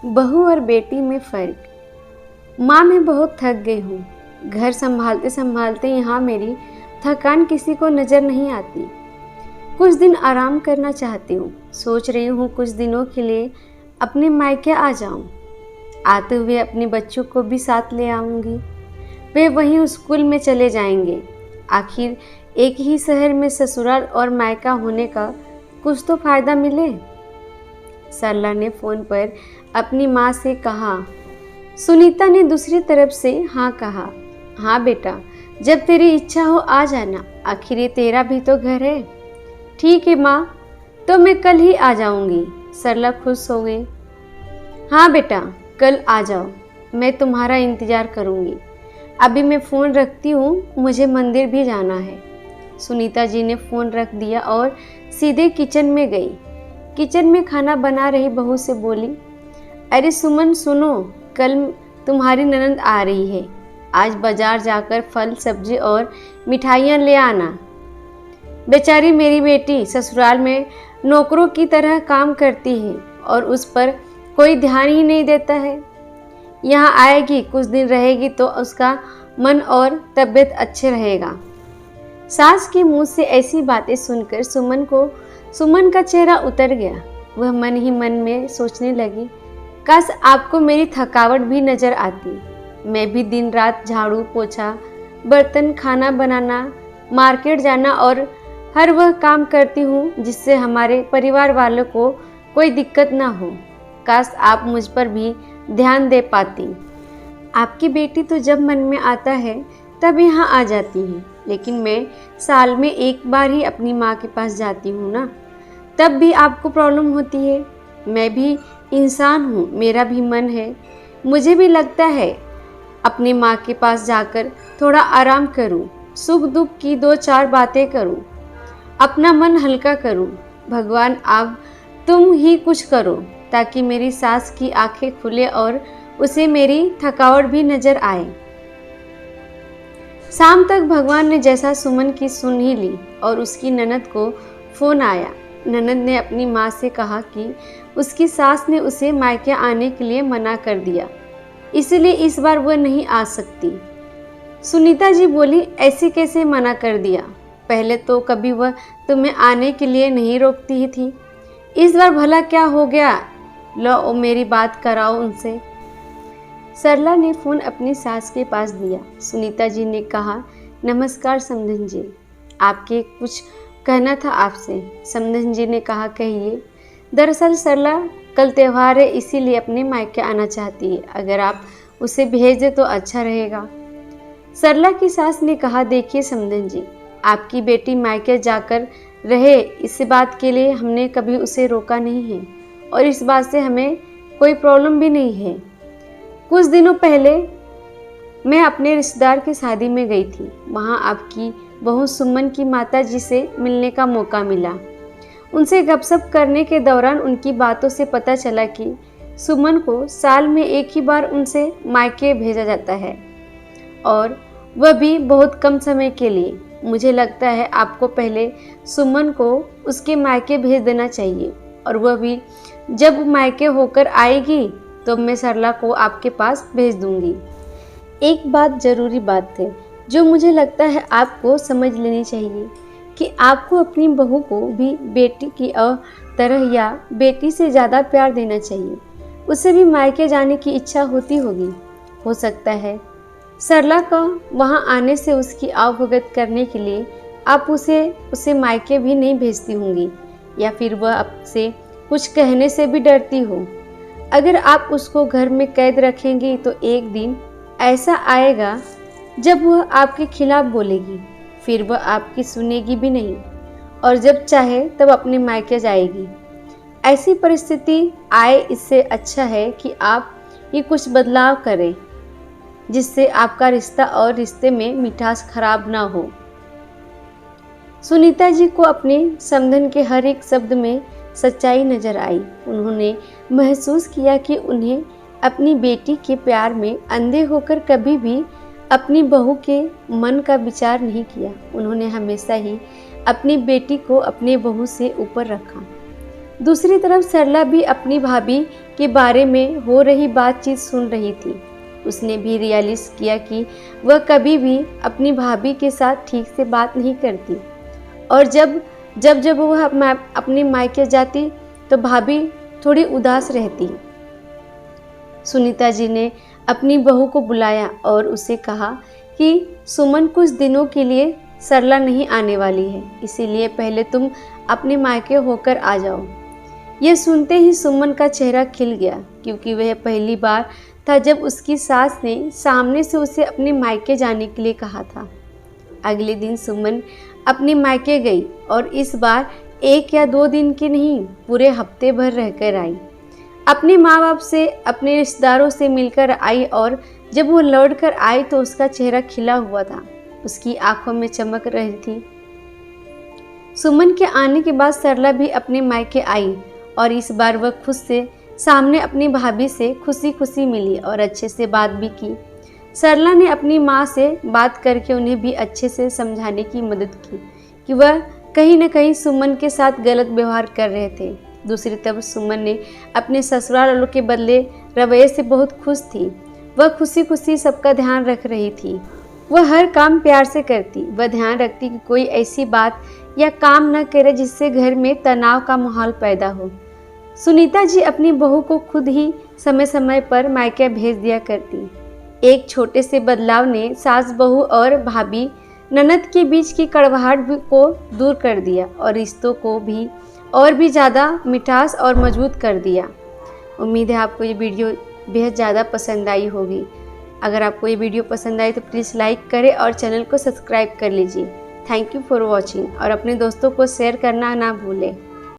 बहू और बेटी में फ़र्क। माँ मैं बहुत थक गई हूँ। घर संभालते संभालते यहाँ मेरी थकान किसी को नज़र नहीं आती। कुछ दिन आराम करना चाहती हूँ। सोच रही हूँ कुछ दिनों के लिए अपने मायके आ जाऊँ। आते हुए अपने बच्चों को भी साथ ले आऊँगी। वे वहीं स्कूल में चले जाएंगे। आखिर एक ही शहर में ससुराल और मायका होने का कुछ तो फ़ायदा मिले। सरला ने फ़ोन पर अपनी माँ से कहा। सुनीता ने दूसरी तरफ से हाँ कहा। हाँ बेटा, जब तेरी इच्छा हो आ जाना, आखिर ये तेरा भी तो घर है। ठीक है माँ, तो मैं कल ही आ जाऊँगी। सरला खुश हो गई। हाँ बेटा, कल आ जाओ, मैं तुम्हारा इंतज़ार करूँगी। अभी मैं फ़ोन रखती हूँ, मुझे मंदिर भी जाना है। सुनीता जी ने फ़ोन रख दिया और सीधे किचन में गई। किचन में खाना बना रही बहू से बोली, अरे सुमन सुनो, कल तुम्हारी ननद आ रही है। आज बाजार जाकर फल सब्जी और मिठाइयाँ ले आना। बेचारी मेरी बेटी ससुराल में नौकरों की तरह काम करती है और उस पर कोई ध्यान ही नहीं देता है। यहाँ आएगी, कुछ दिन रहेगी तो उसका मन और तबीयत अच्छे रहेगा। सास के मुंह से ऐसी बातें सुनकर सुमन का चेहरा उतर गया। वह मन ही मन में सोचने लगी, काश आपको मेरी थकावट भी नजर आती। मैं भी दिन रात झाड़ू पोछा, बर्तन, खाना बनाना, मार्केट जाना और हर वह काम करती हूँ जिससे हमारे परिवार वालों को कोई दिक्कत ना हो। काश आप मुझ पर भी ध्यान दे पाती। आपकी बेटी तो जब मन में आता है तब यहाँ आ जाती है, लेकिन मैं साल में एक बार ही अपनी माँ के पास जाती हूँ ना, तब भी आपको प्रॉब्लम होती है। मैं भी इंसान हूँ, मेरा भी मन है। मुझे भी लगता है अपनी माँ के पास जाकर थोड़ा आराम करूँ, सुख दुख की दो चार बातें करूँ, अपना मन हल्का करूँ। भगवान अब तुम ही कुछ करो ताकि मेरी सास की आंखें खुले और उसे मेरी थकावट भी नजर आए। शाम तक भगवान ने जैसा सुमन की सुन ही ली और उसकी ननद को फ़ोन आया। ननद ने अपनी माँ से कहा कि उसकी सास ने उसे मायके आने के लिए मना कर दिया, इसलिए इस बार वह नहीं आ सकती। सुनीता जी बोली, ऐसे कैसे मना कर दिया? पहले तो कभी वह तुम्हें आने के लिए नहीं रोकती ही थी, इस बार भला क्या हो गया? लो मेरी बात कराओ उनसे। सरला ने फ़ोन अपनी सास के पास दिया। सुनीता जी ने कहा, नमस्कार समधन जी, आपके कुछ कहना था आपसे। समधन जी ने कहा, कहिए। दरअसल सरला कल त्यौहार है, इसीलिए अपने मायके आना चाहती है। अगर आप उसे भेज दें तो अच्छा रहेगा। सरला की सास ने कहा, देखिए समधन जी, आपकी बेटी मायके जाकर रहे, इस बात के लिए हमने कभी उसे रोका नहीं है और इस बात से हमें कोई प्रॉब्लम भी नहीं है। कुछ दिनों पहले मैं अपने रिश्तेदार की शादी में गई थी। वहाँ आपकी बहू सुमन की माता जी से मिलने का मौका मिला। उनसे गपशप करने के दौरान उनकी बातों से पता चला कि सुमन को साल में एक ही बार उनसे मायके भेजा जाता है और वह भी बहुत कम समय के लिए। मुझे लगता है आपको पहले सुमन को उसके मायके भेज देना चाहिए और वह भी जब मायके होकर आएगी तो मैं सरला को आपके पास भेज दूंगी। एक बात ज़रूरी बात है जो मुझे लगता है आपको समझ लेनी चाहिए कि आपको अपनी बहू को भी बेटी की तरह या बेटी से ज़्यादा प्यार देना चाहिए। उसे भी मायके जाने की इच्छा होती होगी। हो सकता है सरला का वहाँ आने से उसकी आवभगत करने के लिए आप उसे मायके भी नहीं भेजती होंगी, या फिर वह आपसे कुछ कहने से भी डरती हो। अगर आप उसको घर में कैद रखेंगी तो एक दिन ऐसा आएगा जब वह आपके खिलाफ बोलेगी, फिर वह आपकी सुनेगी भी नहीं और जब चाहे तब अपने मायके जाएगी। ऐसी परिस्थिति आए, इससे अच्छा है कि आप ये कुछ बदलाव करें जिससे आपका रिश्ता और रिश्ते में मिठास खराब ना हो। सुनीता जी को अपने समधन के हर एक शब्द में सच्चाई नजर आई। उन्होंने महसूस किया कि उन्हें अपनी बेटी के प्यार में अंधे होकर कभी भी अपनी बहू के मन का विचार नहीं किया। उन्होंने हमेशा ही अपनी बेटी को अपने बहू से ऊपर रखा। दूसरी तरफ सरला भी अपनी भाभी के बारे में हो रही बातचीत सुन रही थी। उसने भी रियलाइज किया कि वह कभी भी अपनी भाभी के साथ ठीक से बात नहीं करती और जब वह अपनी मायके जाती तो भाभी थोड़ी उदास रहती। सुनीता जी ने अपनी बहू को बुलाया और उसे कहा कि सुमन कुछ दिनों के लिए सरला नहीं आने वाली है, इसीलिए पहले तुम अपने मायके होकर आ जाओ। यह सुनते ही सुमन का चेहरा खिल गया, क्योंकि वह पहली बार था जब उसकी सास ने सामने से उसे अपने मायके जाने के लिए कहा था। अगले दिन सुमन अपने मायके गई और इस बार 1 या 2 दिन की नहीं, पूरे हफ्ते भर रहकर आई। अपने माँ बाप से, अपने रिश्तेदारों से मिलकर आई और जब वो लौट कर आई तो उसका चेहरा खिला हुआ था, उसकी आंखों में चमक रही थी। सुमन के आने के बाद सरला भी अपने मायके आई और इस बार वह खुद से सामने अपनी भाभी से खुशी खुशी मिली और अच्छे से बात भी की। सरला ने अपनी माँ से बात करके उन्हें भी अच्छे से समझाने की मदद की कि वह कहीं न कहीं सुमन के साथ गलत व्यवहार कर रहे थे। दूसरी तरफ सुमन ने अपने ससुराल वालों के बदले रवैये से बहुत खुश थी। वह खुशी खुशी सबका ध्यान रख रही थी। वह हर काम प्यार से करती। वह ध्यान रखती कि कोई ऐसी बात या काम न करे जिससे घर में तनाव का माहौल पैदा हो। सुनीता जी अपनी बहू को खुद ही समय समय पर मायके भेज दिया करती। एक छोटे से बदलाव ने सास बहू और भाभी ननद के बीच की कड़वाहट को दूर कर दिया और रिश्तों को भी और भी ज़्यादा मिठास और मजबूत कर दिया। उम्मीद है आपको ये वीडियो बेहद ज़्यादा पसंद आई होगी। अगर आपको ये वीडियो पसंद आई तो प्लीज़ लाइक करें और चैनल को सब्सक्राइब कर लीजिए। थैंक यू फॉर वॉचिंग और अपने दोस्तों को शेयर करना ना भूलें।